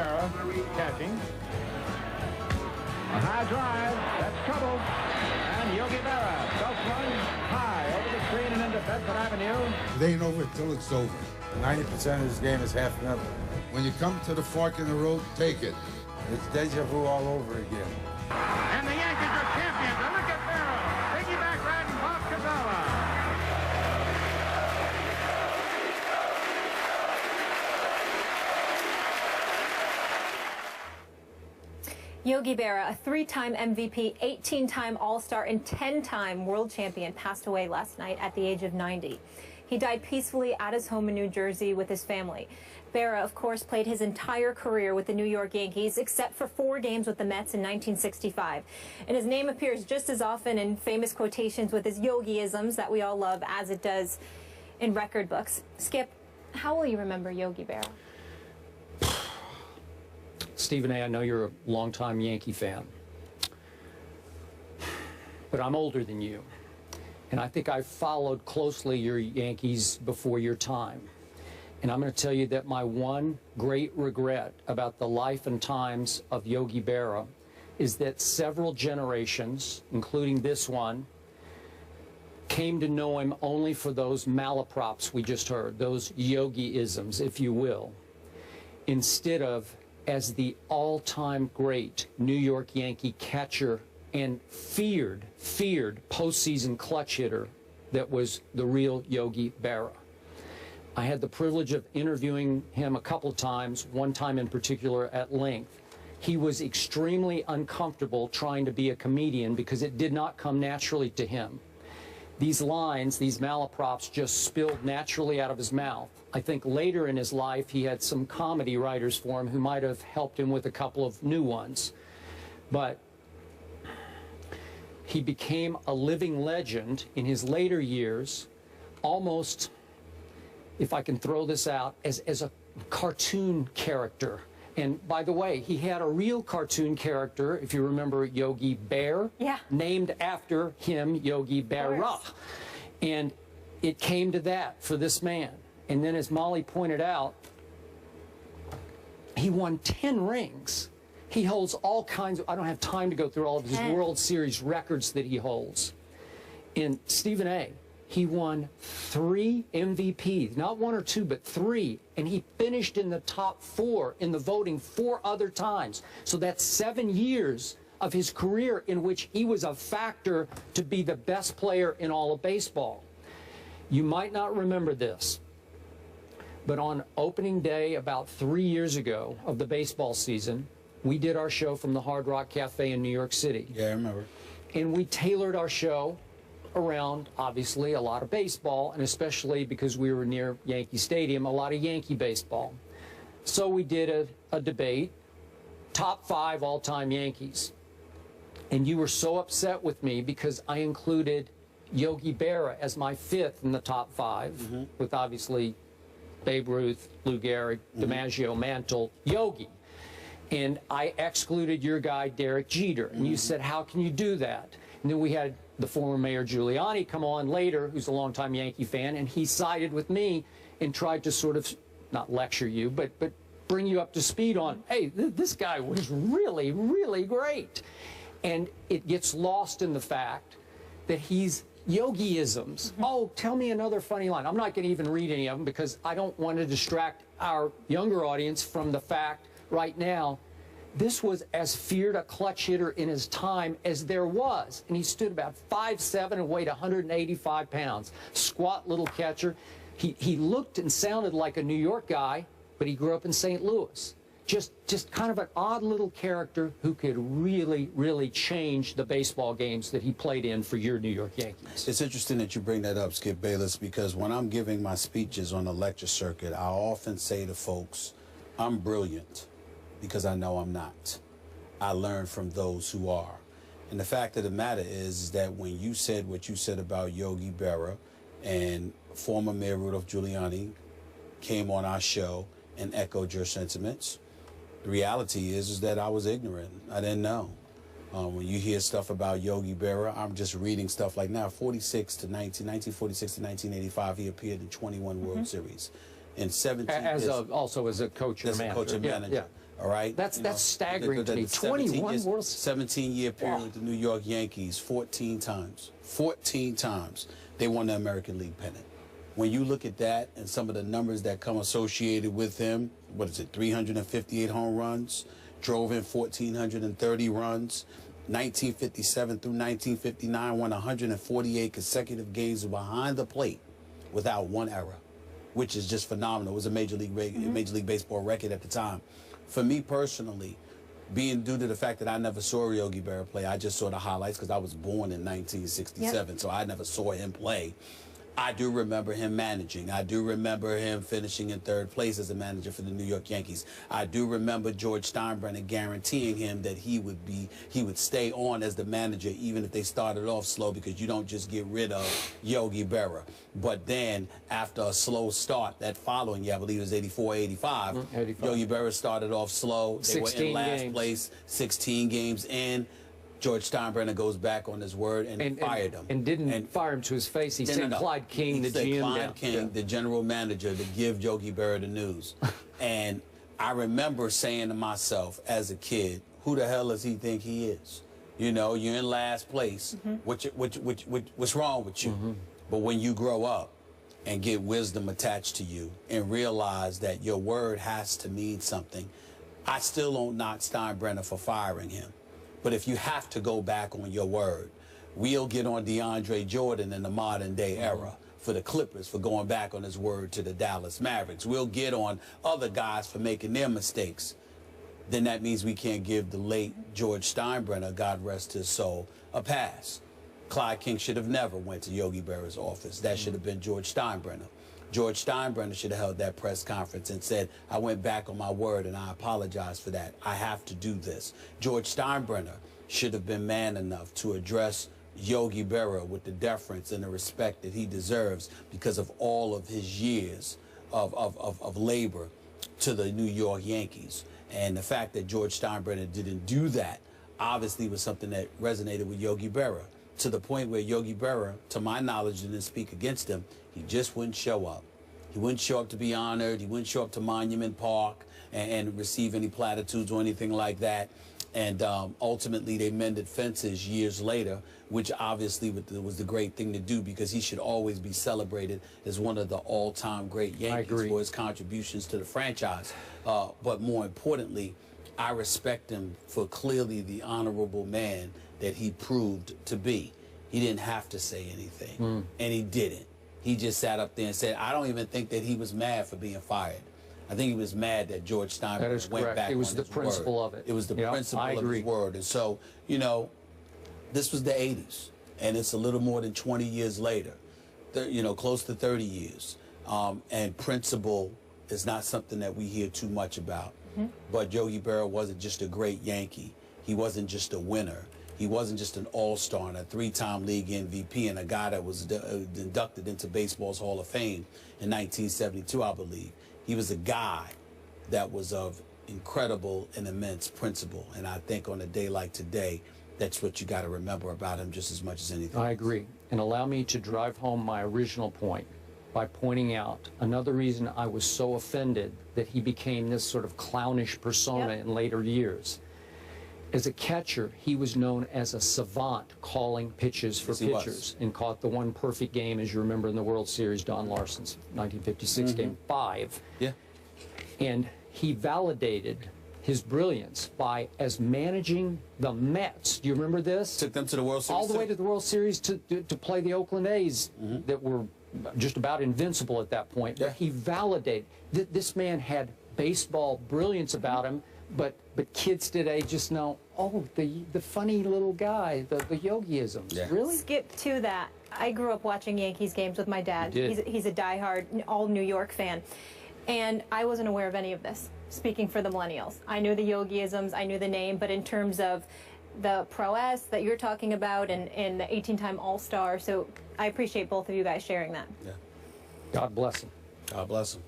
Berr catching. A high drive. That's trouble. And Yogi Berr self-swung high over the screen and into Bedford Avenue. It ain't over until it's over. 90% of this game is half nothing. When you come to the fork in the road, take it. It's deja vu all over again. And the Yankees are champions. And look at Berr. Piggyback riding Bob Cazala. Yogi Berr, a 3-time MVP, 18-time All-Star, and 10-time world champion, passed away last night at the age of 90. He died peacefully at his home in New Jersey with his family. Berr, of course, played his entire career with the New York Yankees, except for 4 games with the Mets in 1965. And his name appears just as often in famous quotations with his Yogi-isms that we all love as it does in record books. Skip, how will you remember Yogi Berr? Stephen A., I know you're a longtime Yankee fan, but I'm older than you, and I think I followed closely your Yankees before your time. And I'm going to tell you that my one great regret about the life and times of Yogi Berra is that several generations, including this one, came to know him only for those malaprops we just heard, those Yogi-isms, if you will, instead of as the all-time great New York Yankee catcher and feared postseason clutch hitter that was the real Yogi Berra. I had the privilege of interviewing him a couple of times, one time in particular at length. He was extremely uncomfortable trying to be a comedian because it did not come naturally to him. These lines, these malaprops, just spilled naturally out of his mouth. I think later in his life he had some comedy writers for him who might have helped him with a couple of new ones. But he became a living legend in his later years, almost, if I can throw this out, as a cartoon character. And by the way, he had a real cartoon character, if you remember Yogi Berr, named after him, Yogi Berra. And it came to that for this man. And then as Molly pointed out, he won 10 rings. He holds all kinds of, I don't have time to go through all of his World Series records that he holds. And Stephen A., he won 3 MVPs, not 1 or 2, but 3. And he finished in the top 4 in the voting 4 other times. So that's 7 years of his career in which he was a factor to be the best player in all of baseball. You might not remember this, but on opening day about 3 years ago of the baseball season, we did our show from the Hard Rock Cafe in New York City. Yeah, I remember. And we tailored our show around, obviously, a lot of baseball, and especially because we were near Yankee Stadium, a lot of Yankee baseball. So we did a debate, top 5 all-time Yankees. And you were so upset with me because I included Yogi Berra as my 5th in the top 5, with obviously Babe Ruth, Lou Gehrig, DiMaggio, Mantle, Yogi. And I excluded your guy, Derek Jeter. And you said, how can you do that? And then we had the former Mayor Giuliani come on later, who's a longtime Yankee fan, and he sided with me and tried to sort of, not lecture you, but bring you up to speed on, hey, this guy was really, really great. And it gets lost in the fact that he's Yogi-isms. Oh, tell me another funny line. I'm not going to even read any of them because I don't want to distract our younger audience from the fact right now this was as feared a clutch hitter in his time as there was. And he stood about 5'7" and weighed 185 pounds. Squat little catcher. He looked and sounded like a New York guy, but he grew up in St. Louis. Just kind of an odd little character who could really, really change the baseball games that he played in for your New York Yankees. It's interesting that you bring that up, Skip Bayless, because when I'm giving my speeches on the lecture circuit, I often say to folks, I'm brilliant because I know I'm not. I learn from those who are. And the fact of the matter is that when you said what you said about Yogi Berra and former Mayor Rudolph Giuliani came on our show and echoed your sentiments, the reality is that I was ignorant. I didn't know. When you hear stuff about Yogi Berra, I'm just reading stuff like now, 1946 to 1985, he appeared in 21 World Series. In 17 also as a coach and manager. Coach and manager. All right, That's staggering to me. 21 World 17-year period with the New York Yankees, 14 times. 14 times they won the American League pennant. When you look at that and some of the numbers that come associated with him, what is it, 358 home runs, drove in 1,430 runs, 1957 through 1959, won 148 consecutive games behind the plate without one error, which is just phenomenal. It was a Major League Baseball record at the time. For me personally, being due to the fact that I never saw Yogi Berr play, I just saw the highlights because I was born in 1967, so I never saw him play. I do remember him managing. I do remember him finishing in third place as a manager for the New York Yankees. I do remember George Steinbrenner guaranteeing him that he would stay on as the manager even if they started off slow, because you don't just get rid of Yogi Berra. But then after a slow start that following year, I believe it was 84, 85, Yogi Berra started off slow. They were in last place, 16 games in. George Steinbrenner goes back on his word and fired him. And didn't fire him to his face. He sent Clyde King, the GM, Clyde King, the general manager, to give Yogi Berra the news. And I remember saying to myself as a kid, who the hell does he think he is? You know, you're in last place. What's wrong with you? But when you grow up and get wisdom attached to you and realize that your word has to mean something, I still don't knock Steinbrenner for firing him. But if you have to go back on your word, we'll get on DeAndre Jordan in the modern day era for the Clippers for going back on his word to the Dallas Mavericks. We'll get on other guys for making their mistakes. Then that means we can't give the late George Steinbrenner, God rest his soul, a pass. Clyde King should have never went to Yogi Berra's office. That should have been George Steinbrenner. George Steinbrenner should have held that press conference and said, I went back on my word and I apologize for that. I have to do this. George Steinbrenner should have been man enough to address Yogi Berra with the deference and the respect that he deserves because of all of his years of labor to the New York Yankees. And the fact that George Steinbrenner didn't do that obviously was something that resonated with Yogi Berra, to the point where Yogi Berra, to my knowledge, didn't speak against him. He just wouldn't show up. He wouldn't show up to be honored. He wouldn't show up to Monument Park and receive any platitudes or anything like that. And ultimately, they mended fences years later, which obviously was the great thing to do, because he should always be celebrated as one of the all-time great Yankees for his contributions to the franchise. But more importantly, I respect him for clearly the honorable man that he proved to be. He didn't have to say anything, and he didn't. He just sat up there and said, I don't even think that he was mad for being fired. I think he was mad that George Steinbrenner went back on his word. It was the principle of it. It was the principle of his word. And so, you know, this was the 80s, and it's a little more than 20 years later, you know, close to 30 years. And principle is not something that we hear too much about. But Yogi Berra wasn't just a great Yankee. He wasn't just a winner. He wasn't just an all-star and a three-time league MVP and a guy that was inducted into baseball's Hall of Fame in 1972, I believe. He was a guy that was of incredible and immense principle. And I think on a day like today, that's what you got to remember about him just as much as anything. I agree. And allow me to drive home my original point by pointing out another reason I was so offended that he became this sort of clownish persona in later years. As a catcher, he was known as a savant, calling pitches for pitchers, and caught the one perfect game, as you remember, in the World Series, Don Larson's 1956 Game 5. Yeah. And he validated his brilliance by, as managing the Mets. Do you remember this? Took them to the World Series. All the way to the World Series to play the Oakland A's that were just about invincible at that point. But he validated that this man had baseball brilliance about him. But kids today just know, oh, the funny little guy, the Yogiisms. Yeah. Really? Skip to that. I grew up watching Yankees games with my dad. He's a diehard, all New York fan. And I wasn't aware of any of this, speaking for the millennials. I knew the Yogiisms, I knew the name, but in terms of the prowess that you're talking about and the 18-time All-Star, so I appreciate both of you guys sharing that. Yeah. God bless him. God bless him.